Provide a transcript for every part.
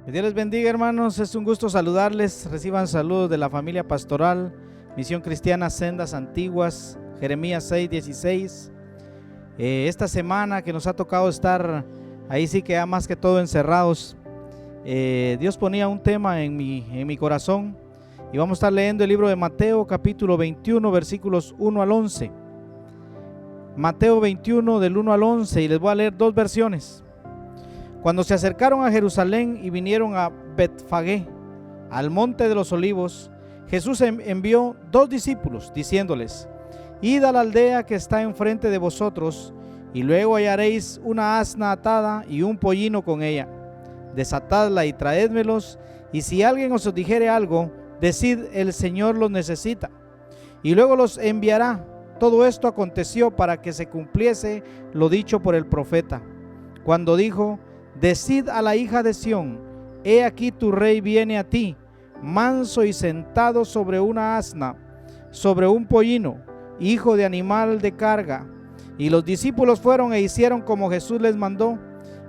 Que Dios les bendiga, hermanos. Es un gusto saludarles. Reciban saludos de la familia pastoral Misión Cristiana Sendas Antiguas, Jeremías 6:16. Esta semana que nos ha tocado estar ahí, sí que ya más que todo encerrados, Dios ponía un tema en mi corazón, y vamos a estar leyendo el libro de Mateo capítulo 21 versículos 1 al 11. Mateo 21 del 1 al 11, y les voy a leer dos versiones. Cuando se acercaron a Jerusalén y vinieron a Betfagé, al monte de los olivos, Jesús envió 2 discípulos, diciéndoles: id a la aldea que está enfrente de vosotros, y luego hallaréis una asna atada y un pollino con ella. Desatadla y traédmelos, y si alguien os dijere algo, decid: el Señor los necesita, y luego los enviará. Todo esto aconteció para que se cumpliese lo dicho por el profeta, cuando dijo: decid a la hija de Sión, he aquí tu rey viene a ti, manso y sentado sobre una asna, sobre un pollino, hijo de animal de carga. Y los discípulos fueron e hicieron como Jesús les mandó,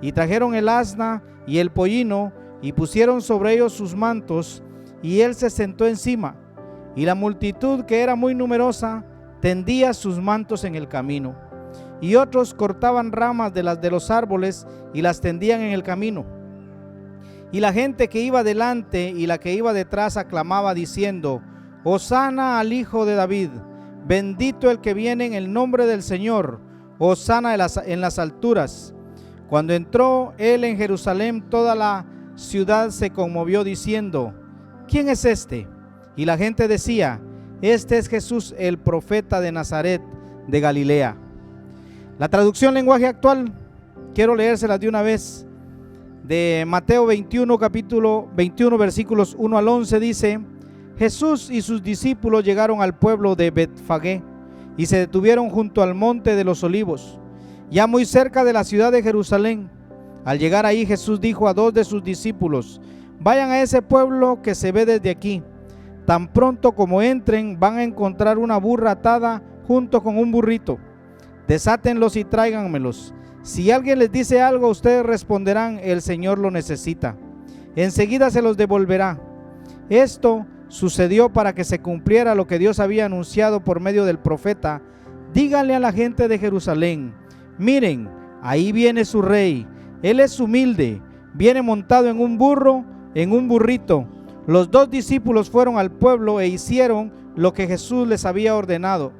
y trajeron el asna y el pollino, y pusieron sobre ellos sus mantos, y él se sentó encima. Y la multitud, que era muy numerosa, tendía sus mantos en el camino. Y otros cortaban ramas de los árboles y las tendían en el camino. Y la gente que iba delante y la que iba detrás aclamaba diciendo: Hosana al Hijo de David, bendito el que viene en el nombre del Señor, Hosana en las alturas. Cuando entró él en Jerusalén, toda la ciudad se conmovió diciendo: ¿quién es este? Y la gente decía: este es Jesús, el profeta de Nazaret de Galilea. La traducción lenguaje actual, quiero leérselas de una vez. De Mateo 21, capítulo 21, versículos 1 al 11, dice: Jesús y sus discípulos llegaron al pueblo de Betfagé y se detuvieron junto al monte de los olivos, ya muy cerca de la ciudad de Jerusalén. Al llegar ahí, Jesús dijo a 2 de sus discípulos: vayan a ese pueblo que se ve desde aquí. Tan pronto como entren, van a encontrar una burra atada junto con un burrito. Desátenlos y tráiganmelos. Si alguien les dice algo, ustedes responderán: el Señor lo necesita. Enseguida se los devolverá. Esto sucedió para que se cumpliera lo que Dios había anunciado por medio del profeta: díganle a la gente de Jerusalén: miren, ahí viene su rey. Él es humilde, viene montado en un burro, en un burrito. Los 2 discípulos fueron al pueblo e hicieron lo que Jesús les había ordenado.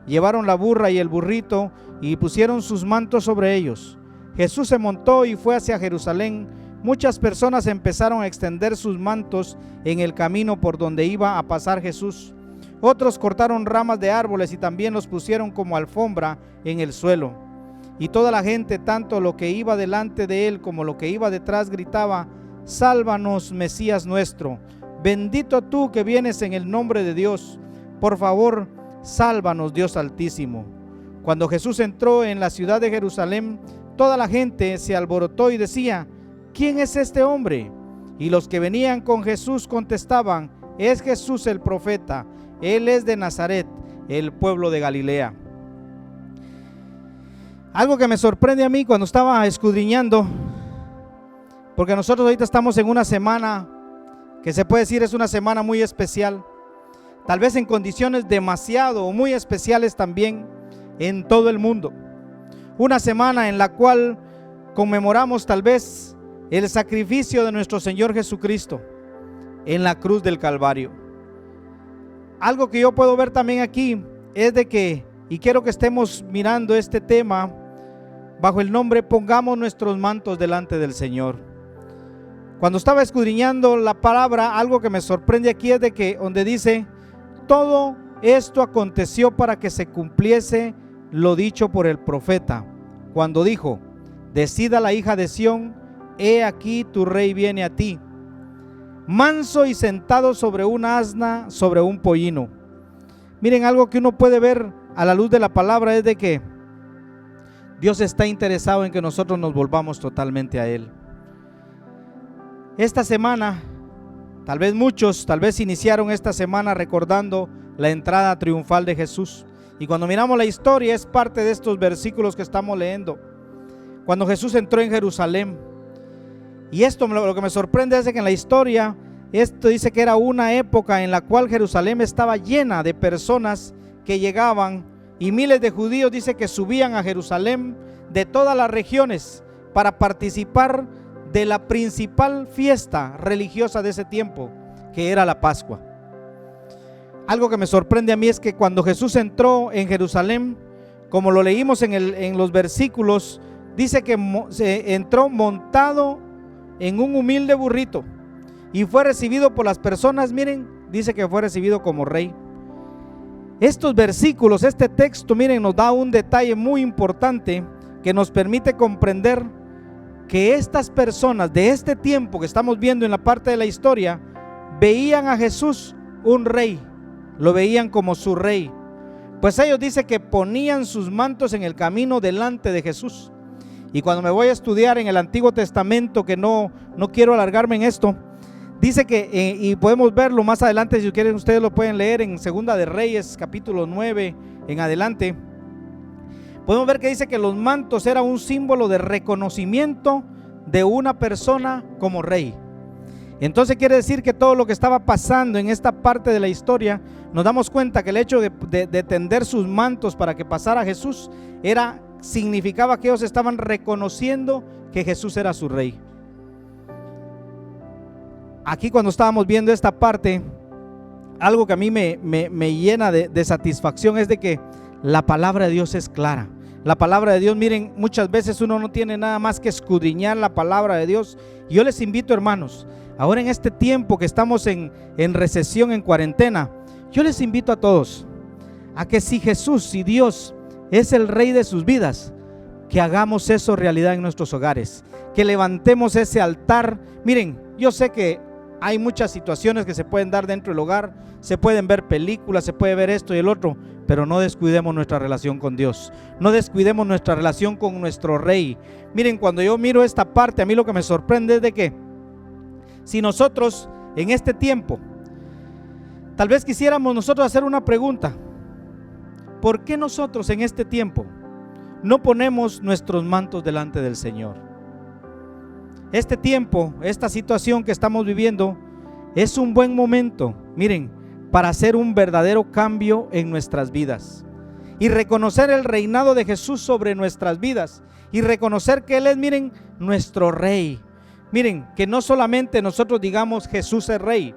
Llevaron la burra y el burrito y pusieron sus mantos sobre ellos. Jesús se montó y fue hacia Jerusalén. Muchas personas empezaron a extender sus mantos en el camino por donde iba a pasar Jesús. Otros cortaron ramas de árboles y también los pusieron como alfombra en el suelo. Y toda la gente, tanto lo que iba delante de él como lo que iba detrás, gritaba: sálvanos, Mesías nuestro, bendito tú que vienes en el nombre de Dios. Por favor, sálvanos, Dios Altísimo. Cuando Jesús entró en la ciudad de Jerusalén, toda la gente se alborotó y decía: ¿quién es este hombre? Y los que venían con Jesús contestaban: es Jesús el profeta, él es de Nazaret, el pueblo de Galilea. Algo que me sorprende a mí cuando estaba escudriñando, porque nosotros ahorita estamos en una semana que se puede decir es una semana muy especial, tal vez en condiciones demasiado o muy especiales también en todo el mundo. Una semana en la cual conmemoramos tal vez el sacrificio de nuestro Señor Jesucristo en la cruz del Calvario. Algo que yo puedo ver también aquí es de que, y quiero que estemos mirando este tema bajo el nombre: pongamos nuestros mantos delante del Señor. Cuando estaba escudriñando la palabra, algo que me sorprende aquí es de que donde dice: todo esto aconteció para que se cumpliese lo dicho por el profeta, cuando dijo: decid a la hija de Sión, he aquí tu rey viene a ti, manso y sentado sobre una asna, sobre un pollino. Miren, algo que uno puede ver a la luz de la palabra es de que Dios está interesado en que nosotros nos volvamos totalmente a Él. Esta semana, tal vez muchos, iniciaron esta semana recordando la entrada triunfal de Jesús. Y cuando miramos la historia, es parte de estos versículos que estamos leyendo. Cuando Jesús entró en Jerusalén, Y esto lo que me sorprende es que en la historia, esto dice que era una época en la cual Jerusalén estaba llena de personas que llegaban, y miles de judíos dice que subían a Jerusalén de todas las regiones para participar de la principal fiesta religiosa de ese tiempo, que era la Pascua. Algo que me sorprende a mí es que cuando Jesús entró en Jerusalén, como lo leímos en los versículos, dice que entró montado en un humilde burrito y fue recibido por las personas, miren, dice que fue recibido como rey. Estos versículos, este texto, miren, nos da un detalle muy importante que nos permite comprender que estas personas de este tiempo que estamos viendo en la parte de la historia, veían a Jesús un rey, lo veían como su rey. Pues ellos dicen que ponían sus mantos en el camino delante de Jesús. Y cuando me voy a estudiar en el Antiguo Testamento, que no quiero alargarme en esto, dice que, y podemos verlo más adelante, si quieren ustedes lo pueden leer en Segunda de Reyes, capítulo 9 en adelante. Podemos ver que dice que los mantos eran un símbolo de reconocimiento de una persona como rey. Entonces quiere decir que todo lo que estaba pasando en esta parte de la historia, nos damos cuenta que el hecho de tender sus mantos para que pasara Jesús significaba que ellos estaban reconociendo que Jesús era su rey. Aquí cuando estábamos viendo esta parte, algo que a mí me llena de satisfacción es de que la palabra de Dios es clara. La palabra de Dios, miren, muchas veces uno no tiene nada más que escudriñar la palabra de Dios. Y yo les invito, hermanos, ahora en este tiempo que estamos en recesión, en cuarentena, yo les invito a todos a que si Jesús, si Dios es el rey de sus vidas, que hagamos eso realidad en nuestros hogares, que levantemos ese altar. Miren, yo sé que hay muchas situaciones que se pueden dar dentro del hogar, se pueden ver películas, se puede ver esto y el otro, pero no descuidemos nuestra relación con Dios, no descuidemos nuestra relación con nuestro rey. Miren, cuando yo miro esta parte, a mí lo que me sorprende es de que si nosotros en este tiempo, tal vez quisiéramos nosotros hacer una pregunta: ¿por qué nosotros en este tiempo no ponemos nuestros mantos delante del Señor? Este tiempo, esta situación que estamos viviendo es un buen momento, miren, para hacer un verdadero cambio en nuestras vidas y reconocer el reinado de Jesús sobre nuestras vidas y reconocer que Él es, miren, nuestro rey. Miren, que no solamente nosotros digamos Jesús es rey,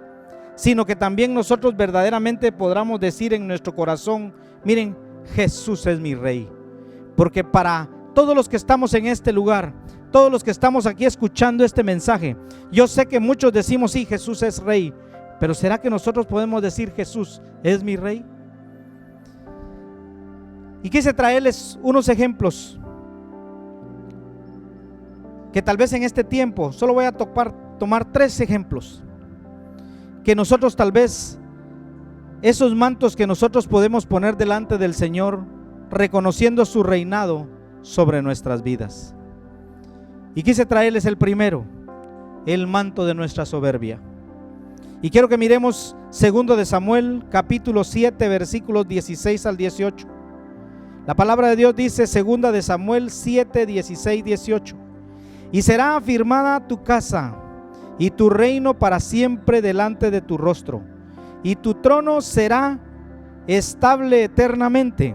sino que también nosotros verdaderamente podamos decir en nuestro corazón: miren, Jesús es mi rey. Porque para todos los que estamos en este lugar, todos los que estamos aquí escuchando este mensaje, yo sé que muchos decimos: sí, Jesús es rey, pero ¿será que nosotros podemos decir Jesús es mi rey? Y quise traerles unos ejemplos que tal vez en este tiempo, solo voy a tomar 3 ejemplos, que nosotros tal vez, esos mantos que nosotros podemos poner delante del Señor, reconociendo su reinado sobre nuestras vidas. Y quise traerles el primero, el manto de nuestra soberbia. Y quiero que miremos 2 de Samuel, capítulo 7, versículos 16 al 18. La palabra de Dios dice, 2 de Samuel 7, 16, 18. Y será afirmada tu casa y tu reino para siempre delante de tu rostro, y tu trono será estable eternamente,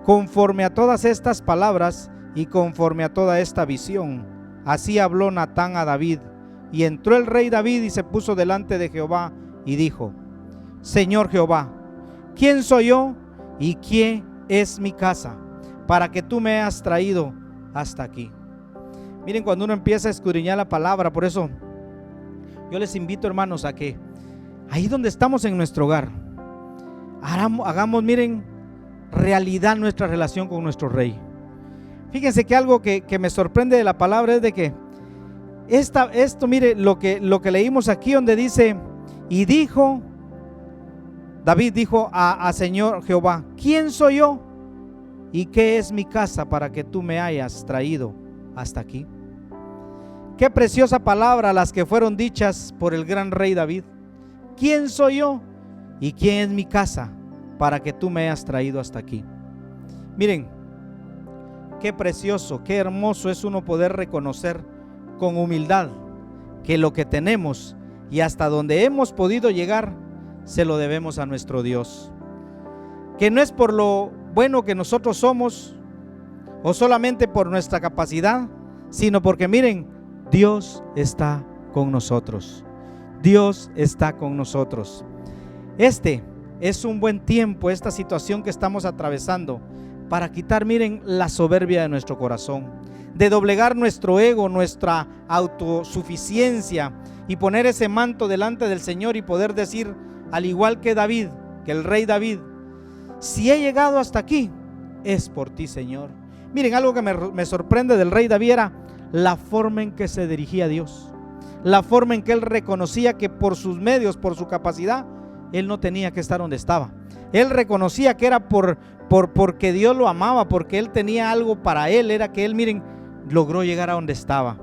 conforme a todas estas palabras y conforme a toda esta visión. Así habló Natán a David. Y entró el rey David y se puso delante de Jehová y dijo: Señor Jehová, ¿quién soy yo y quién es mi casa para que tú me hayas traído hasta aquí? Miren, cuando uno empieza a escudriñar la palabra, por eso yo les invito, hermanos, a que ahí donde estamos en nuestro hogar, hagamos, miren, realidad nuestra relación con nuestro rey. Fíjense que algo que me sorprende de la palabra es de que esto, mire, lo que leímos aquí, donde dice: y dijo, David dijo a Señor Jehová, ¿quién soy yo y qué es mi casa para que tú me hayas traído hasta aquí? Qué preciosa palabra las que fueron dichas por el gran rey David. ¿Quién soy yo y quién es mi casa para que tú me hayas traído hasta aquí? Miren, qué precioso, qué hermoso es uno poder reconocer con humildad que lo que tenemos y hasta donde hemos podido llegar, se lo debemos a nuestro Dios. Que no es por lo bueno que nosotros somos o solamente por nuestra capacidad, sino porque miren, Dios está con nosotros. Dios está con nosotros. Este es un buen tiempo, esta situación que estamos atravesando, para quitar, miren, la soberbia de nuestro corazón, de doblegar nuestro ego, nuestra autosuficiencia y poner ese manto delante del Señor y poder decir, al igual que David, que el rey David, si he llegado hasta aquí, es por ti, Señor. Miren, algo que me sorprende del rey David era la forma en que se dirigía a Dios, la forma en que él reconocía que por sus medios, por su capacidad, él no tenía que estar donde estaba. Él reconocía que era porque Dios lo amaba, porque él tenía algo para él, era que él, miren, logró llegar a donde estaba.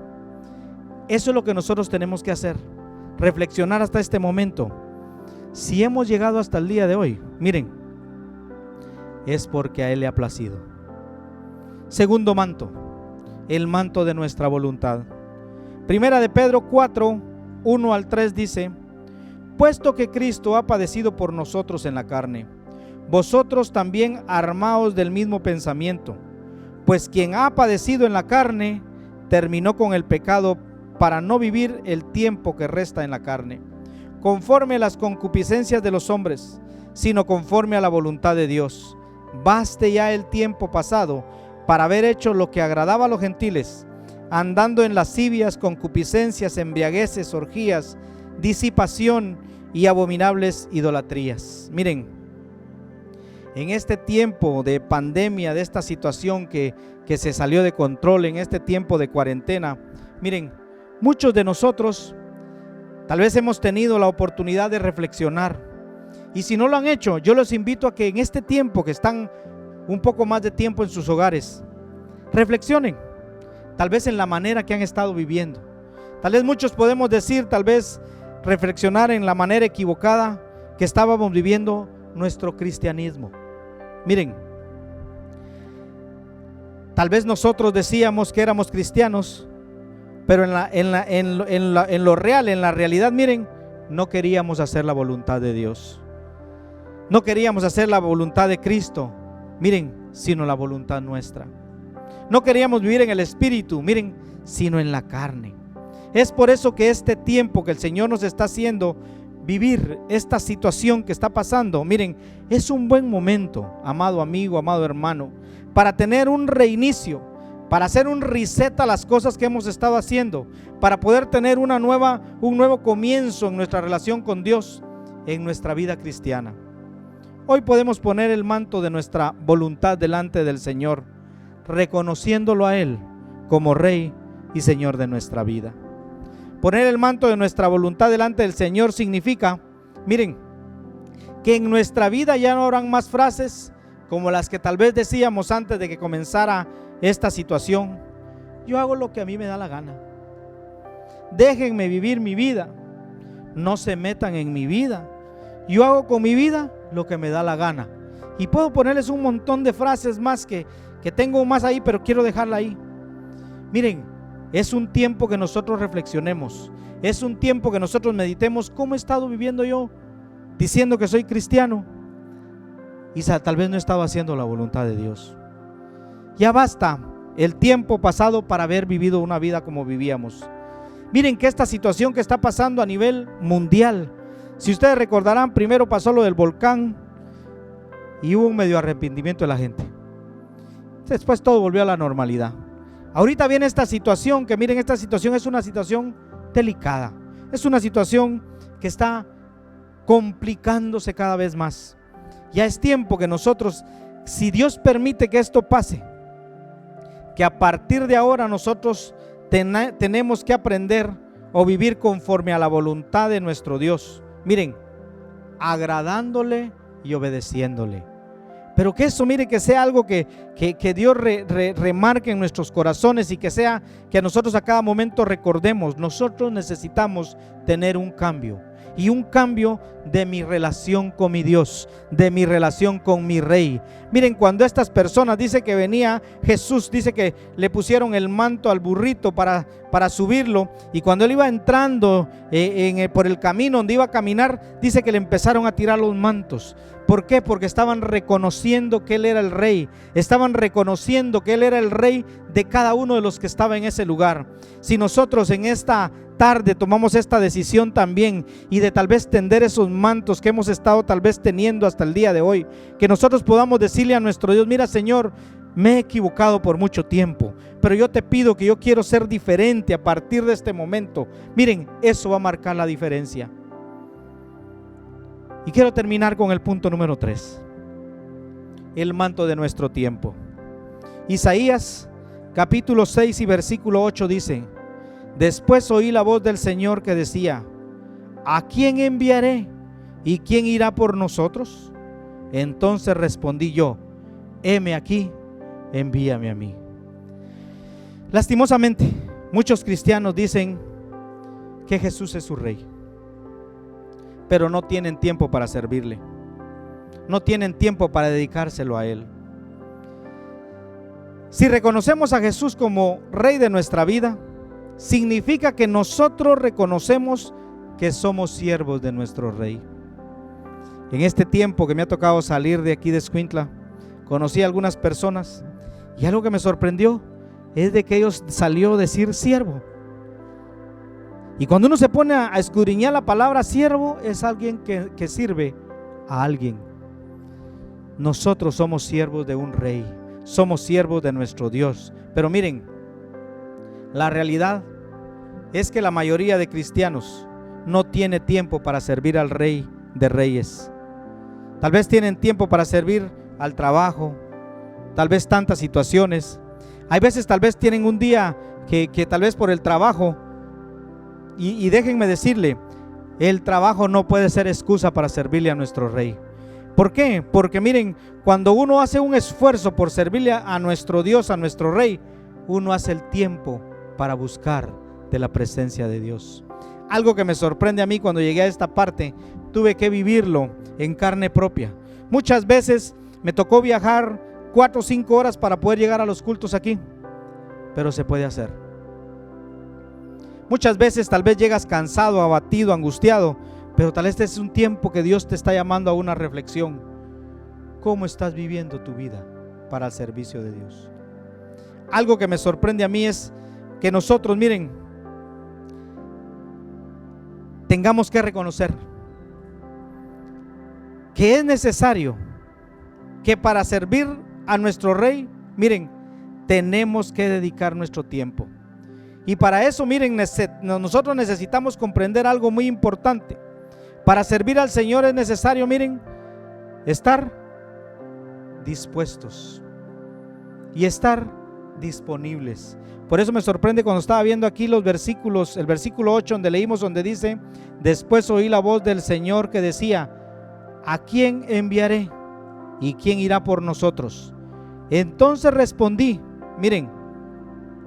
Eso es lo que nosotros tenemos que hacer, reflexionar hasta este momento. Si hemos llegado hasta el día de hoy, miren, es porque a él le ha placido. Segundo manto, el manto de nuestra voluntad. Primera de Pedro 4, 1 al 3 dice: puesto que Cristo ha padecido por nosotros en la carne, vosotros también armaos del mismo pensamiento, pues quien ha padecido en la carne, terminó con el pecado para no vivir el tiempo que resta en la carne, conforme a las concupiscencias de los hombres, sino conforme a la voluntad de Dios. Baste ya el tiempo pasado para haber hecho lo que agradaba a los gentiles, andando en lascivias, concupiscencias, embriagueces, orgías, disipación y abominables idolatrías. Miren, en este tiempo de pandemia, de esta situación que se salió de control, en este tiempo de cuarentena, miren, muchos de nosotros tal vez hemos tenido la oportunidad de reflexionar, y si no lo han hecho, yo los invito a que en este tiempo que están un poco más de tiempo en sus hogares, reflexionen, tal vez en la manera que han estado viviendo. Tal vez muchos podemos decir, tal vez reflexionar en la manera equivocada que estábamos viviendo nuestro cristianismo. Miren, tal vez nosotros decíamos que éramos cristianos, pero en lo real, en la realidad, miren, no queríamos hacer la voluntad de Dios. No queríamos hacer la voluntad de Cristo, miren, sino la voluntad nuestra. No queríamos vivir en el Espíritu, miren, sino en la carne. Es por eso que este tiempo que el Señor nos está haciendo vivir, esta situación que está pasando, miren, es un buen momento, amado amigo, amado hermano, para tener un reinicio, para hacer un reset a las cosas que hemos estado haciendo, para poder tener un nuevo comienzo en nuestra relación con Dios, en nuestra vida cristiana. Hoy podemos poner el manto de nuestra voluntad delante del Señor, reconociéndolo a Él como Rey y Señor de nuestra vida. Poner el manto de nuestra voluntad delante del Señor significa, miren, que en nuestra vida ya no habrán más frases como las que tal vez decíamos antes de que comenzara esta situación. Yo hago lo que a mí me da la gana. Déjenme vivir mi vida. No se metan en mi vida. Yo hago con mi vida lo que me da la gana. Y puedo ponerles un montón de frases más que tengo más ahí, pero quiero dejarla ahí. Miren, es un tiempo que nosotros reflexionemos. Es un tiempo que nosotros meditemos cómo he estado viviendo yo, diciendo que soy cristiano, y tal vez no he estado haciendo la voluntad de Dios. Ya basta el tiempo pasado para haber vivido una vida como vivíamos. Miren que esta situación que está pasando a nivel mundial, si ustedes recordarán, primero pasó lo del volcán y hubo un medio arrepentimiento de la gente. Después todo volvió a la normalidad. Ahorita viene esta situación que, miren, esta situación es una situación delicada. Es una situación que está complicándose cada vez más. Ya es tiempo que nosotros, si Dios permite que esto pase, que a partir de ahora nosotros tenemos que aprender o vivir conforme a la voluntad de nuestro Dios. Miren, agradándole y obedeciéndole. Pero que eso, mire, que sea algo que Dios remarque en nuestros corazones y que sea que nosotros a cada momento recordemos. Nosotros necesitamos tener un cambio, y un cambio de mi relación con mi Dios, de mi relación con mi Rey. Miren, cuando estas personas, dice que venía Jesús, dice que le pusieron el manto al burrito para para subirlo, y cuando él iba entrando por el camino donde iba a caminar, dice que le empezaron a tirar los mantos. ¿Por qué? Porque estaban reconociendo que él era el rey, estaban reconociendo que él era el rey de cada uno de los que estaba en ese lugar. Si nosotros en esta tarde tomamos esta decisión también, y de tal vez tender esos mantos que hemos estado tal vez teniendo hasta el día de hoy, que nosotros podamos decirle a nuestro Dios: mira, Señor, me he equivocado por mucho tiempo, pero yo te pido que yo quiero ser diferente a partir de este momento. Miren, eso va a marcar la diferencia. Y quiero terminar con el punto número 3, el manto de nuestro tiempo. Isaías capítulo 6 y versículo 8 dice: después oí la voz del Señor que decía: ¿a quién enviaré? ¿Y quién irá por nosotros? Entonces respondí yo: heme aquí, envíame a mí. Lastimosamente, muchos cristianos dicen que Jesús es su rey, pero no tienen tiempo para servirle, no tienen tiempo para dedicárselo a Él. Si reconocemos a Jesús como rey de nuestra vida, significa que nosotros reconocemos que somos siervos de nuestro rey. En este tiempo que me ha tocado salir de aquí de Escuintla, conocí a algunas personas, y algo que me sorprendió es de que ellos salió a decir siervo. Y cuando uno se pone a escudriñar la palabra siervo, es alguien que sirve a alguien. Nosotros somos siervos de un rey, somos siervos de nuestro Dios. Pero miren, la realidad es que la mayoría de cristianos no tiene tiempo para servir al Rey de Reyes. Tal vez tienen tiempo para servir al trabajo, tal vez tantas situaciones. Hay veces tal vez tienen un día que tal vez por el trabajo, y déjenme decirle, el trabajo no puede ser excusa para servirle a nuestro Rey. ¿Por qué? Porque miren, cuando uno hace un esfuerzo por servirle a nuestro Dios, a nuestro Rey, uno hace el tiempo para buscar de la presencia de Dios. Algo que me sorprende a mí cuando llegué a esta parte, tuve que vivirlo en carne propia. Muchas veces me tocó viajar 4 o 5 horas para poder llegar a los cultos aquí, pero se puede hacer. Muchas veces tal vez llegas cansado, abatido, angustiado, pero tal vez este es un tiempo que Dios te está llamando a una reflexión. ¿Cómo estás viviendo tu vida para el servicio de Dios? Algo que me sorprende a mí es que nosotros, miren, tengamos que reconocer que es necesario que para servir a nuestro Rey, miren, tenemos que dedicar nuestro tiempo. Y para eso, miren, nosotros necesitamos comprender algo muy importante. Para servir al Señor es necesario, miren, estar dispuestos y estar disponibles. Por eso me sorprende cuando estaba viendo aquí los versículos, el versículo 8 donde leímos, donde dice: después oí la voz del Señor que decía: ¿a quién enviaré? ¿Y quién irá por nosotros? Entonces respondí: miren,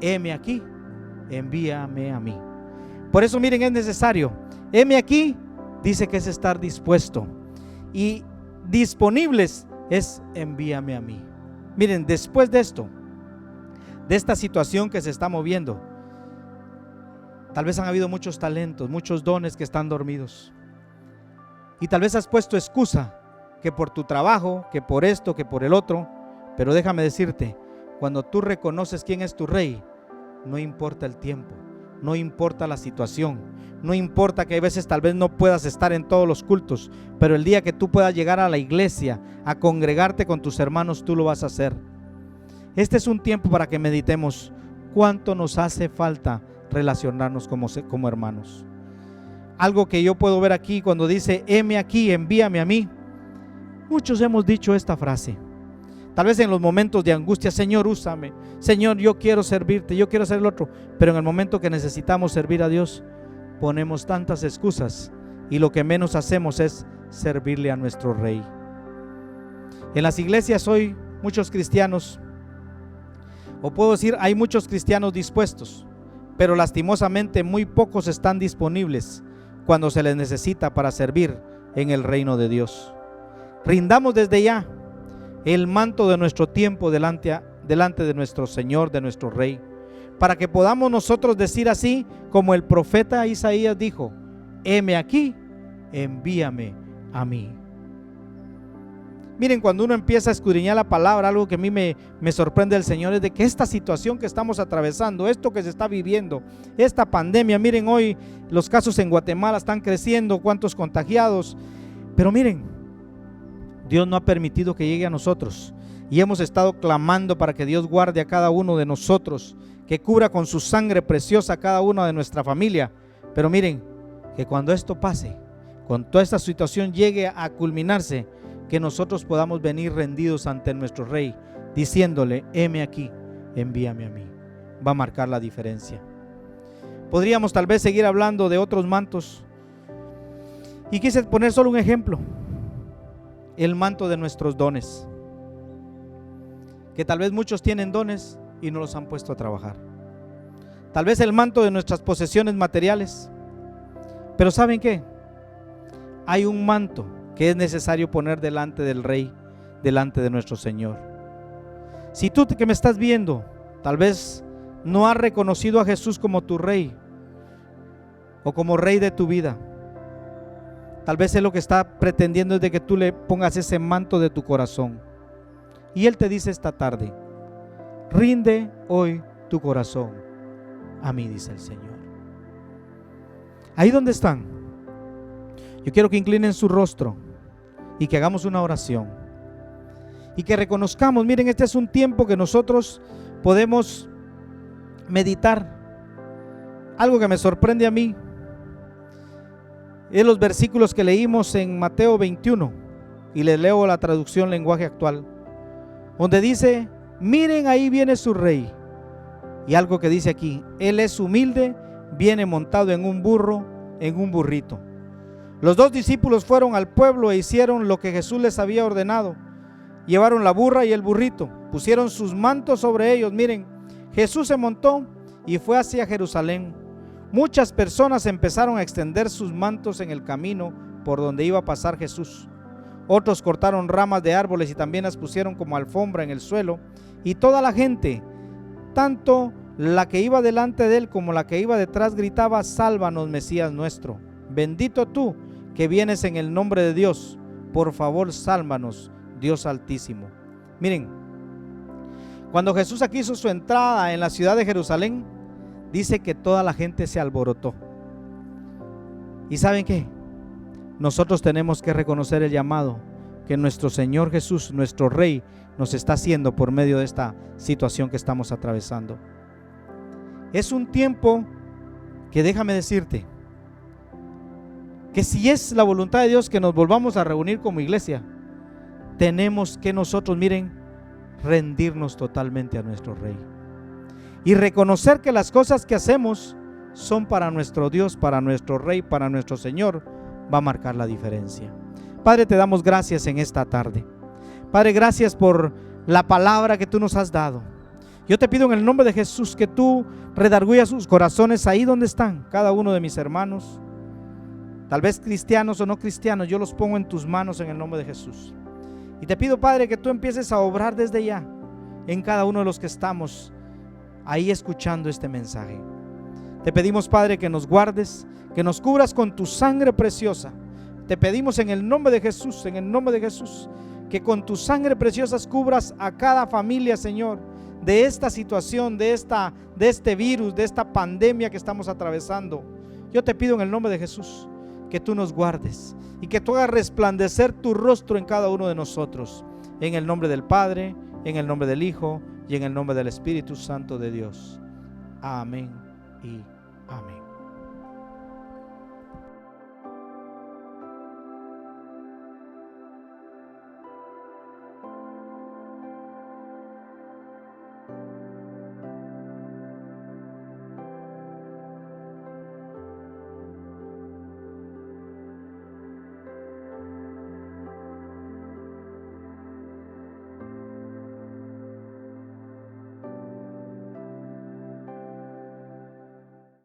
heme aquí, envíame a mí. Por eso, miren, es necesario. Heme aquí dice que es estar dispuesto, y disponibles es envíame a mí. Miren, después de esto, de esta situación que se está moviendo, tal vez han habido muchos talentos, muchos dones que están dormidos, y tal vez has puesto excusa, que por tu trabajo, que por esto, que por el otro. Pero déjame decirte, cuando tú reconoces quién es tu Rey, no importa el tiempo, no importa la situación, no importa que a veces tal vez no puedas estar en todos los cultos, pero el día que tú puedas llegar a la iglesia, a congregarte con tus hermanos, tú lo vas a hacer. Este es un tiempo para que meditemos cuánto nos hace falta relacionarnos como hermanos. Algo que yo puedo ver aquí cuando dice: heme aquí, envíame a mí. Muchos hemos dicho esta frase, tal vez en los momentos de angustia: Señor, úsame, Señor, yo quiero servirte, yo quiero hacer el otro. Pero en el momento que necesitamos servir a Dios, ponemos tantas excusas, y lo que menos hacemos es servirle a nuestro Rey. En las iglesias hoy, muchos cristianos, o puedo decir, hay muchos cristianos dispuestos, pero lastimosamente muy pocos están disponibles cuando se les necesita para servir en el reino de Dios. Rindamos desde ya el manto de nuestro tiempo delante de nuestro Señor, de nuestro Rey, para que podamos nosotros decir así como el profeta Isaías dijo: heme aquí, envíame a mí. Miren, cuando uno empieza a escudriñar la palabra, algo que a mí me sorprende del Señor es de que esta situación que estamos atravesando, esto que se está viviendo, esta pandemia, miren, hoy los casos en Guatemala están creciendo, cuántos contagiados, pero miren, Dios no ha permitido que llegue a nosotros y hemos estado clamando para que Dios guarde a cada uno de nosotros, que cubra con su sangre preciosa a cada uno de nuestra familia. Pero miren, que cuando esto pase, cuando toda esta situación llegue a culminarse, que nosotros podamos venir rendidos ante nuestro Rey, diciéndole: heme aquí, envíame a mí. Va a marcar la diferencia. Podríamos tal vez seguir hablando de otros mantos, y quise poner solo un ejemplo: el manto de nuestros dones, que tal vez muchos tienen dones y no los han puesto a trabajar. Tal vez el manto de nuestras posesiones materiales. Pero ¿saben qué? Hay un manto que es necesario poner delante del Rey, delante de nuestro Señor. Si tú que me estás viendo, tal vez no has reconocido a Jesús como tu Rey o como Rey de tu vida, tal vez Él lo que está pretendiendo es de que tú le pongas ese manto de tu corazón. Y Él te dice esta tarde: rinde hoy tu corazón a mí, dice el Señor. Ahí donde están, yo quiero que inclinen su rostro y que hagamos una oración y que reconozcamos. Miren, este es un tiempo que nosotros podemos meditar. Algo que me sorprende a mí es los versículos que leímos en Mateo 21, y les leo la traducción lenguaje actual, donde dice: miren, ahí viene su Rey. Y algo que dice aquí: Él es humilde, viene montado en un burro, en un burrito. Los dos discípulos fueron al pueblo e hicieron lo que Jesús les había ordenado. Llevaron la burra y el burrito, pusieron sus mantos sobre ellos. Miren, Jesús se montó y fue hacia Jerusalén. Muchas personas empezaron a extender sus mantos en el camino por donde iba a pasar Jesús. Otros cortaron ramas de árboles y también las pusieron como alfombra en el suelo. Y toda la gente, tanto la que iba delante de él como la que iba detrás, gritaba: sálvanos, Mesías nuestro. Bendito tú que vienes en el nombre de Dios. Por favor, sálvanos, Dios Altísimo. Miren, cuando Jesús aquí hizo su entrada en la ciudad de Jerusalén, dice que toda la gente se alborotó. ¿Y saben qué? Nosotros tenemos que reconocer el llamado que nuestro Señor Jesús, nuestro Rey, nos está haciendo por medio de esta situación que estamos atravesando. Es un tiempo que, déjame decirte, que si es la voluntad de Dios que nos volvamos a reunir como iglesia, tenemos que nosotros, miren, rendirnos totalmente a nuestro Rey y reconocer que las cosas que hacemos son para nuestro Dios, para nuestro Rey, para nuestro Señor. Va a marcar la diferencia. Padre, te damos gracias en esta tarde. Padre, gracias por la palabra que tú nos has dado. Yo te pido en el nombre de Jesús que tú redarguyas sus corazones ahí donde están cada uno de mis hermanos, tal vez cristianos o no cristianos. Yo los pongo en tus manos en el nombre de Jesús. Y te pido, Padre, que tú empieces a obrar desde ya en cada uno de los que estamos ahí escuchando este mensaje. Te pedimos, Padre, que nos guardes, que nos cubras con tu sangre preciosa. Te pedimos en el nombre de Jesús, en el nombre de Jesús, que con tu sangre preciosa cubras a cada familia, Señor, de esta situación, de este virus, de esta pandemia que estamos atravesando. Yo te pido en el nombre de Jesús que tú nos guardes y que tú hagas resplandecer tu rostro en cada uno de nosotros. En el nombre del Padre, en el nombre del Hijo y en el nombre del Espíritu Santo de Dios. Amén y